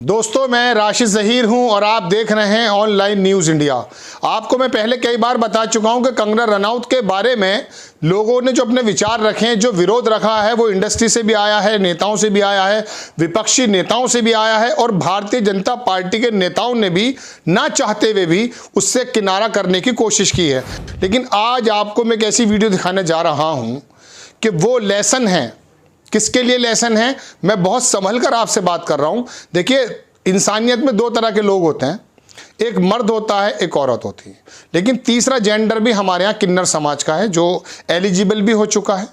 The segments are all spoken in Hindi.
दोस्तों, मैं राशिद ज़हीर हूं और आप देख रहे हैं ऑनलाइन न्यूज़ इंडिया। आपको मैं पहले कई बार बता चुका हूं कि कंगना रनौत के बारे में लोगों ने जो अपने विचार रखे हैं, जो विरोध रखा है, वो इंडस्ट्री से भी आया है, नेताओं से भी आया है, विपक्षी नेताओं से भी आया है और भारतीय जनता पार्टी के नेताओं ने भी ना चाहते हुए भी उससे किनारा करने की कोशिश की है। लेकिन आज आपको मैं एक ऐसी वीडियो दिखाने जा रहा हूँ कि वो लेसन है। किसके लिए लेसन है? मैं बहुत संभल कर आपसे बात कर रहा हूं। देखिए, इंसानियत में दो तरह के लोग होते हैं, एक मर्द होता है, एक औरत होती है। लेकिन तीसरा जेंडर भी हमारे यहाँ किन्नर समाज का है, जो एलिजिबल भी हो चुका है।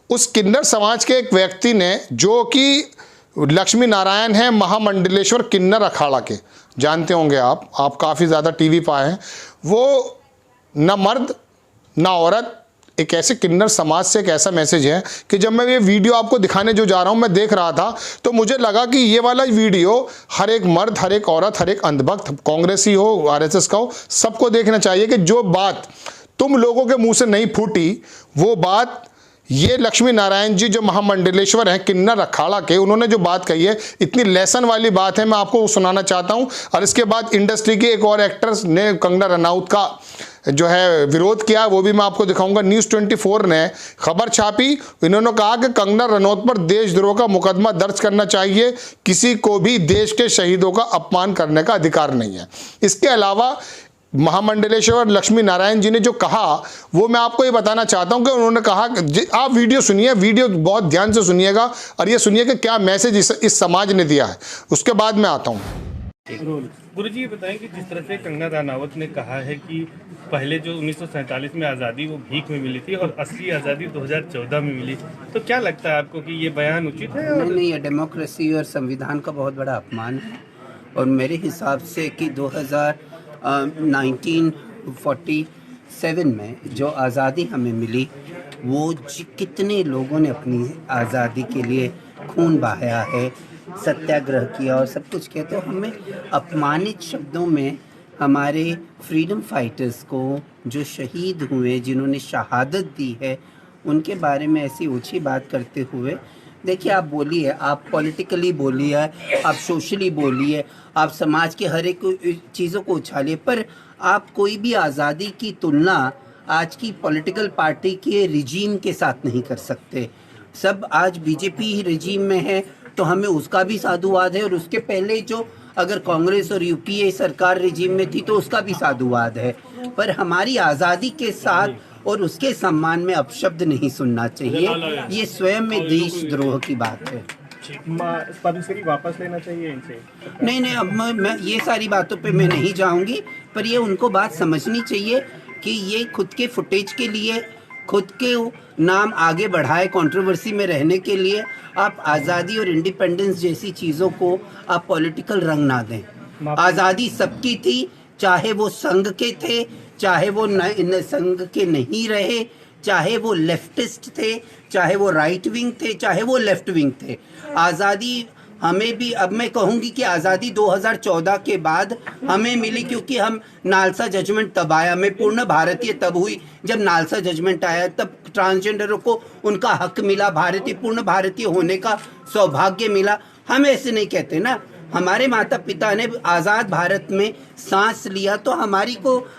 उस किन्नर समाज के एक व्यक्ति ने, जो कि लक्ष्मी नारायण है, महामंडलेश्वर किन्नर अखाड़ा के, जानते होंगे आप काफ़ी ज़्यादा टीवी पर आए हैं। वो न मर्द न औरत, एक ऐसे किन्नर समाज से एक ऐसा मैसेज है कि जब मैं ये वीडियो आपको दिखाने जो जा रहा हूँ, मैं देख रहा था तो मुझे लगा कि ये वाला वीडियो हर एक मर्द, हर एक औरत, हर एक अंधभक्त, कांग्रेसी हो, आरएसएस का हो, सबको देखना चाहिए कि जो बात तुम लोगों के मुंह से नहीं फूटी, वो बात ये लक्ष्मी नारायण जी जो महामंडलेश्वर हैं किन्नर अखाड़ा के, उन्होंने जो बात कही है, इतनी लेसन वाली बात है, मैं आपको सुनाना चाहता हूं। और इसके बाद इंडस्ट्री के एक और एक्टर्स ने कंगना रनौत का जो है विरोध किया, वो भी मैं आपको दिखाऊंगा। न्यूज़ 24 ने खबर छापी। इन्होंने कहा कि कंगना रनौत पर देशद्रोह का मुकदमा दर्ज करना चाहिए, किसी को भी देश के शहीदों का अपमान करने का अधिकार नहीं है। इसके अलावा महामंडलेश्वर लक्ष्मी नारायण जी ने जो कहा, वो मैं आपको ये बताना चाहता हूं कि उन्होंने कहा, आप वीडियो सुनिए, वीडियो बहुत ध्यान से सुनिएगा और ये सुनिए कि क्या मैसेज इस समाज ने दिया है। उसके बाद मैं आता हूं। गुरुजी, ये बताएं कि जिस तरह से कंगना रनौत ने कहा है कि पहले जो 1947 में आज़ादी वो भीख में मिली थी और असली आज़ादी 2014 में मिली, तो क्या लगता है आपको कि ये बयान उचित है? नहीं, ये डेमोक्रेसी और संविधान का बहुत बड़ा अपमान है। और मेरे हिसाब से कि 1947 में जो आज़ादी हमें मिली, वो कितने लोगों ने अपनी आज़ादी के लिए खून बहाया है, सत्याग्रह किया और सब कुछ किया। तो हमें अपमानित शब्दों में हमारे फ्रीडम फाइटर्स को, जो शहीद हुए, जिन्होंने शहादत दी है, उनके बारे में ऐसी ऊंची बात करते हुए, देखिए, आप बोलिए, आप पॉलिटिकली बोलिए, आप सोशली बोलिए, आप समाज के हर एक चीज़ों को उछालिए, पर आप कोई भी आज़ादी की तुलना आज की पॉलिटिकल पार्टी के रिजीम के साथ नहीं कर सकते। सब आज बीजेपी ही रिजीम में है, तो हमें उसका भी साधुवाद है, और उसके पहले जो अगर कांग्रेस और यूपीए सरकार रिजीम में थी तो उसका भी साधुवाद है। पर हमारी आज़ादी के साथ और उसके सम्मान में अपशब्द नहीं सुनना चाहिए। ये स्वयं में देशद्रोह की बात है। पद्मश्री वापस लेना चाहिए इनसे? नहीं, अब मैं ये सारी बातों पे मैं नहीं जाऊंगी, पर ये उनको बात समझनी चाहिए कि ये खुद के फुटेज के लिए, खुद के नाम आगे बढ़ाए, कंट्रोवर्सी में रहने के लिए आप आज़ादी और इंडिपेंडेंस जैसी चीज़ों को आप पॉलिटिकल रंग ना दें। आज़ादी सबकी थी, चाहे वो संघ के थे, चाहे वो संघ के नहीं रहे, चाहे वो लेफ्टिस्ट थे, चाहे वो राइट विंग थे, चाहे वो लेफ्ट विंग थे। आज़ादी हमें भी, अब मैं कहूँगी कि आज़ादी 2014 के बाद हमें मिली, क्योंकि हम नालसा जजमेंट तब आया। मैं पूर्ण भारतीय तब हुई जब नालसा जजमेंट आया, तब ट्रांसजेंडरों को उनका हक मिला, पूर्ण भारतीय होने का सौभाग्य मिला। हम ऐसे नहीं कहते ना, हमारे माता पिता ने आज़ाद भारत में सांस लिया, तो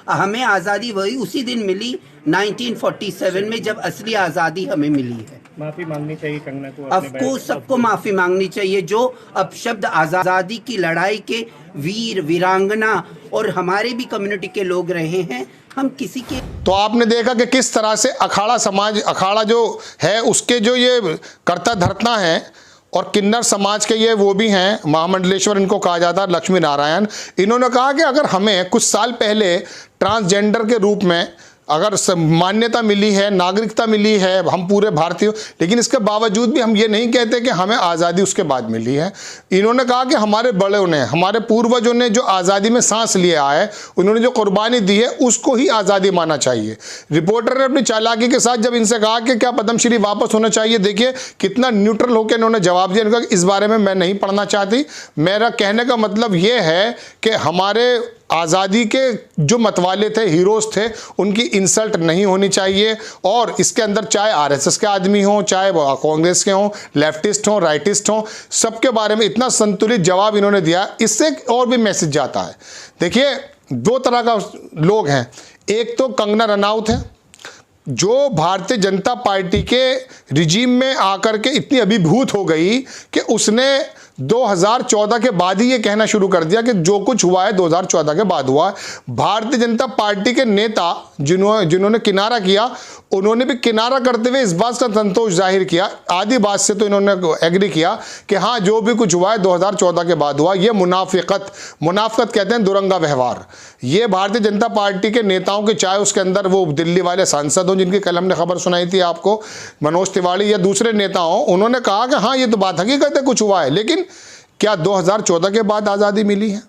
हमें आज़ादी वही उसी दिन मिली 1947 में, जब असली आज़ादी हमें मिली है। माफ़ी मांगनी चाहिए कंगना को? अफकोर्स सबको माफ़ी मांगनी चाहिए, जो अपशब्द आज़ादी की लड़ाई के वीर वीरांगना और हमारे भी कम्युनिटी के लोग रहे हैं, हम किसी के। तो आपने देखा कि किस तरह से अखाड़ा समाज, अखाड़ा जो है उसके जो ये कर्ता धर्ता है, और किन्नर समाज के ये वो भी हैं, महामंडलेश्वर इनको कहा जाता है, लक्ष्मी नारायण। इन्होंने कहा कि अगर हमें कुछ साल पहले ट्रांसजेंडर के रूप में अगर मान्यता मिली है, नागरिकता मिली है, हम पूरे भारतीय, लेकिन इसके बावजूद भी हम ये नहीं कहते कि हमें आज़ादी उसके बाद मिली है। इन्होंने कहा कि हमारे बड़ों ने, हमारे पूर्वजों ने जो आज़ादी में सांस लिया है, उन्होंने जो कुर्बानी दी है, उसको ही आज़ादी मानना चाहिए। रिपोर्टर ने अपनी चालाकी के साथ जब इनसे कहा कि क्या पद्मश्री वापस होना चाहिए, देखिए कितना न्यूट्रल होकर इन्होंने जवाब दिया। इस बारे में मैं नहीं पढ़ना चाहती। मेरा कहने का मतलब ये है कि हमारे आज़ादी के जो मतवाले थे, हीरोज़ थे, उनकी इंसल्ट नहीं होनी चाहिए। और इसके अंदर चाहे आरएसएस के आदमी हों, चाहे वो कांग्रेस के हों, लेफ्टिस्ट हों, राइटिस्ट हों, सबके बारे में इतना संतुलित जवाब इन्होंने दिया। इससे और भी मैसेज जाता है। देखिए, दो तरह का लोग हैं। एक तो कंगना रनौत है, जो भारतीय जनता पार्टी के रिजीम में आकर के इतनी अभिभूत हो गई कि उसने 2014 के बाद ही ये कहना शुरू कर दिया कि जो कुछ हुआ है 2014 के बाद हुआ है। भारतीय जनता पार्टी के नेता जिन्होंने किनारा किया, उन्होंने भी किनारा करते हुए इस बात का संतोष जाहिर किया, आधी बात से तो इन्होंने एग्री किया कि हाँ, जो भी कुछ हुआ है 2014 के बाद हुआ। ये मुनाफिकत कहते हैं, दुरंगा व्यवहार। ये भारतीय जनता पार्टी के नेताओं के, चाहे उसके अंदर वो दिल्ली वाले सांसद हों जिनकी कल हमने खबर सुनाई थी आपको, मनोज तिवारी, या दूसरे नेता हों, उन्होंने कहा कि हाँ, ये तो बात हकीकत है, कुछ हुआ है। लेकिन क्या 2014 के बाद आज़ादी मिली है?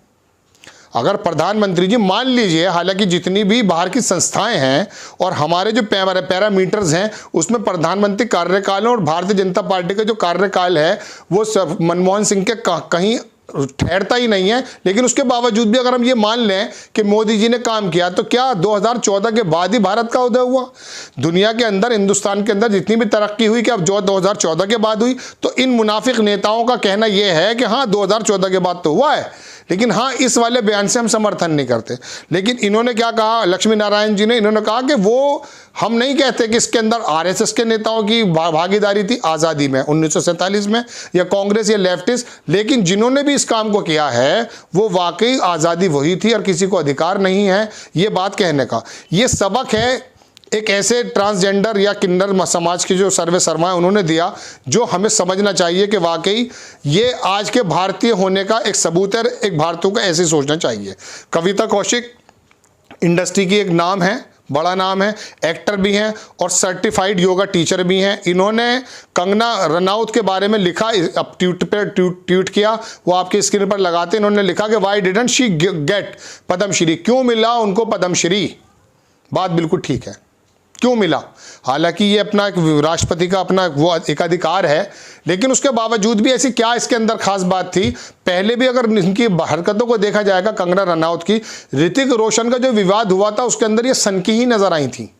अगर प्रधानमंत्री जी, मान लीजिए, हालांकि जितनी भी बाहर की संस्थाएं हैं और हमारे जो पैरामीटर्स हैं उसमें प्रधानमंत्री कार्यकाल और भारतीय जनता पार्टी का जो कार्यकाल है वो सब मनमोहन सिंह के कहीं ठहरता ही नहीं है। लेकिन उसके बावजूद भी अगर हम ये मान लें कि मोदी जी ने काम किया, तो क्या 2014 के बाद ही भारत का उदय हुआ? दुनिया के अंदर, हिंदुस्तान के अंदर जितनी भी तरक्की हुई, कि अब जो 2014 के बाद हुई? तो इन मुनाफिक नेताओं का कहना यह है कि हाँ, 2014 के बाद तो हुआ है, लेकिन हाँ, इस वाले बयान से हम समर्थन नहीं करते। लेकिन इन्होंने क्या कहा, लक्ष्मी नारायण जी ने, इन्होंने कहा कि वो, हम नहीं कहते कि इसके अंदर आरएसएस के नेताओं की भागीदारी थी आज़ादी में 1947 में, या कांग्रेस या लेफ्टिस्ट, लेकिन जिन्होंने भी इस काम को किया है वो वाकई आज़ादी वही थी और किसी को अधिकार नहीं है ये बात कहने का। ये सबक है एक ऐसे ट्रांसजेंडर या किन्नर समाज के जो सर्वे शर्मा उन्होंने दिया, जो हमें समझना चाहिए कि वाकई ये आज के भारतीय होने का एक सबूत है। एक भारतीयों को ऐसे सोचना चाहिए। कविता कौशिक इंडस्ट्री की एक नाम है, बड़ा नाम है, एक्टर भी हैं और सर्टिफाइड योगा टीचर भी हैं। इन्होंने कंगना रनौत के बारे में लिखा, अब ट्वीट किया, वो आपकी स्क्रीन पर लगाते। इन्होंने लिखा कि why didn't she get Padmashri, क्यों मिला उनको पद्मश्री? बात बिल्कुल ठीक है, क्यों मिला? हालांकि ये अपना एक राष्ट्रपति का अपना वो एक अधिकार है, लेकिन उसके बावजूद भी ऐसी क्या इसके अंदर खास बात थी? पहले भी अगर इनकी हरकतों को देखा जाएगा, कंगना रनौत की, ऋतिक रोशन का जो विवाद हुआ था उसके अंदर ये सनकी ही नजर आई थी।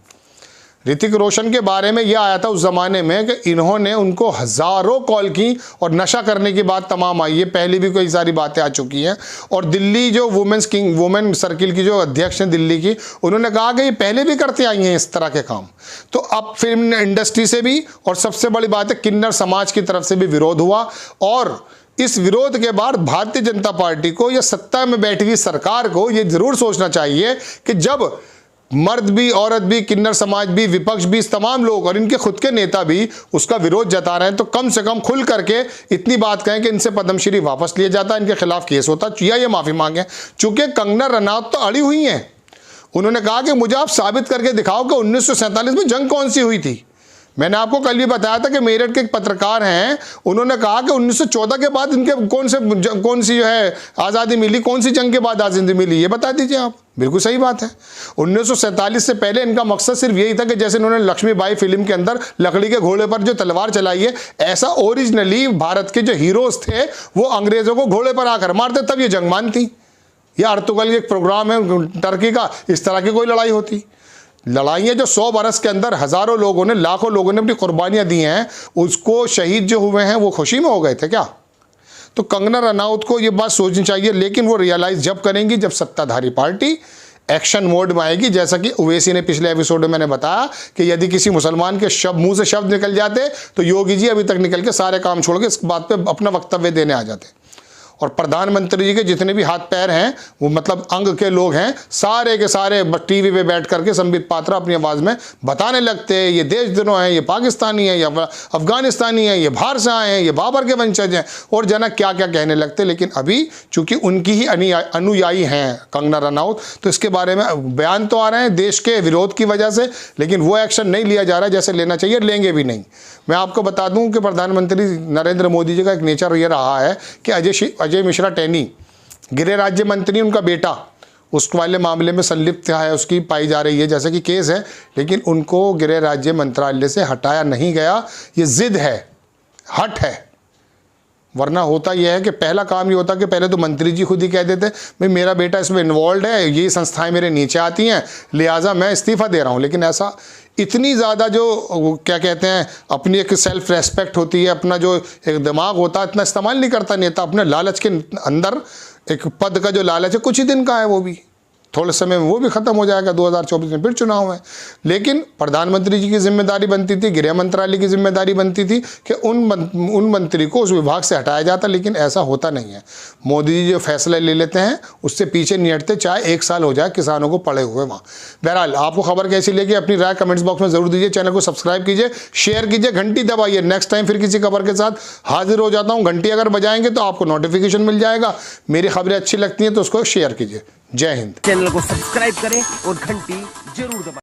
ऋतिक रोशन के बारे में यह आया था उस जमाने में कि इन्होंने उनको हजारों कॉल की और नशा करने की बात तमाम आई है। पहले भी कई सारी बातें आ चुकी हैं। और दिल्ली जो वुमेन सर्किल की जो अध्यक्ष हैं दिल्ली की, उन्होंने कहा कि ये पहले भी करते आई हैं इस तरह के काम। तो अब फिल्म इंडस्ट्री से भी, और सबसे बड़ी बात है किन्नर समाज की तरफ से भी विरोध हुआ। और इस विरोध के बाद भारतीय जनता पार्टी को या सत्ता में बैठी हुई सरकार को ये जरूर सोचना चाहिए कि जब मर्द भी, औरत भी, किन्नर समाज भी, विपक्ष भी, इस तमाम लोग और इनके खुद के नेता भी उसका विरोध जता रहे हैं, तो कम से कम खुल करके इतनी बात कहें कि इनसे पद्मश्री वापस लिया जाता, इनके खिलाफ केस होता, या ये माफी मांगे। चूंकि कंगना रनौत तो अड़ी हुई हैं, उन्होंने कहा कि मुझे आप साबित करके दिखाओ कि 1947 में जंग कौन सी हुई थी। मैंने आपको कल भी बताया था कि मेरठ के एक पत्रकार हैं, उन्होंने कहा कि 1914 के बाद इनके कौन सी जो है आज़ादी मिली, कौन सी जंग के बाद आज़ादी मिली, ये बता दीजिए आप। बिल्कुल सही बात है। 1947 से पहले इनका मकसद सिर्फ यही था कि जैसे इन्होंने लक्ष्मीबाई फिल्म के अंदर लकड़ी के घोड़े पर जो तलवार चलाई है, ऐसा ओरिजिनली भारत के जो हीरोज थे वो अंग्रेजों को घोड़े पर आकर मारते, तब ये जंग मान थी। यह अर्तुगल एक प्रोग्राम है टर्की का, इस तरह की कोई लड़ाई होती। लड़ाइयाँ जो 100 बरस के अंदर हजारों लोगों ने, लाखों लोगों ने अपनी कुर्बानियां दी हैं, उसको शहीद जो हुए हैं वो खुशी में हो गए थे क्या? तो कंगना रनौत को ये बात सोचनी चाहिए, लेकिन वो रियलाइज जब करेंगी जब सत्ताधारी पार्टी एक्शन मोड में आएगी। जैसा कि ओवैसी ने पिछले एपिसोड में मैंने बताया कि यदि किसी मुसलमान के मुंह से शब्द निकल जाते तो योगी जी अभी तक निकल के सारे काम छोड़ के इस बात पे अपना वक्तव्य देने आ जाते। और प्रधानमंत्री जी के जितने भी हाथ पैर हैं, वो मतलब अंग के लोग हैं, सारे के सारे टीवी पे बैठ करके संबित पात्रा अपनी आवाज़ में बताने लगते हैं ये देशद्रोह हैं, ये पाकिस्तानी है, या अफगानिस्तानी है, ये बाहर से आए हैं, ये बाबर के वंशज हैं, और जना क्या क्या कहने लगते। लेकिन अभी चूंकि उनकी ही अनुयायी हैं कंगना रनौत, तो इसके बारे में बयान तो आ रहे हैं देश के विरोध की वजह से, लेकिन वो एक्शन नहीं लिया जा रहा जैसे लेना चाहिए, लेंगे भी नहीं। मैं आपको बता दूं कि प्रधानमंत्री नरेंद्र मोदी जी का एक नेचर ये रहा है कि अजय मिश्रा टैनी, गृह राज्य मंत्री, उनका बेटा उस वाले मामले में संलिप्त है, उसकी पाई जा रही है जैसे कि केस है, लेकिन उनको गृह राज्य मंत्रालय से हटाया नहीं गया। ये जिद है, हट है। वरना होता यह है कि पहला काम ये होता कि पहले तो मंत्री जी खुद ही कह देते भाई मेरा बेटा इसमें इन्वॉल्व है, ये संस्थाएं मेरे नीचे आती हैं, लिहाजा मैं इस्तीफ़ा दे रहा हूँ। लेकिन ऐसा इतनी ज़्यादा जो क्या कहते हैं अपनी एक सेल्फ रेस्पेक्ट होती है, अपना जो एक दिमाग होता है, इतना इस्तेमाल नहीं करता नेता। अपने लालच के अंदर एक पद का जो लालच है कुछ ही दिन का है, वो भी थोड़े समय में वो भी ख़त्म हो जाएगा। 2024 में फिर चुनाव है। लेकिन प्रधानमंत्री जी की जिम्मेदारी बनती थी, गृह मंत्रालय की जिम्मेदारी बनती थी कि उन मंत्री को उस विभाग से हटाया जाता, लेकिन ऐसा होता नहीं है। मोदी जी जो फैसला ले लेते हैं उससे पीछे नहीं हटते, चाहे 1 साल हो जाए किसानों को पड़े हुए वहाँ। बहरहाल आपको खबर कैसी लगी अपनी राय कमेंट्स बॉक्स में ज़रूर दीजिए। चैनल को सब्सक्राइब कीजिए, शेयर कीजिए, घंटी दबाइए। नेक्स्ट टाइम फिर किसी खबर के साथ हाजिर हो जाता हूँ। घंटी अगर बजाएंगे तो आपको नोटिफिकेशन मिल जाएगा। मेरी खबरें अच्छी लगती हैं तो उसको शेयर कीजिए। जय हिंद। चैनल को सब्सक्राइब करें और घंटी जरूर दबाएं।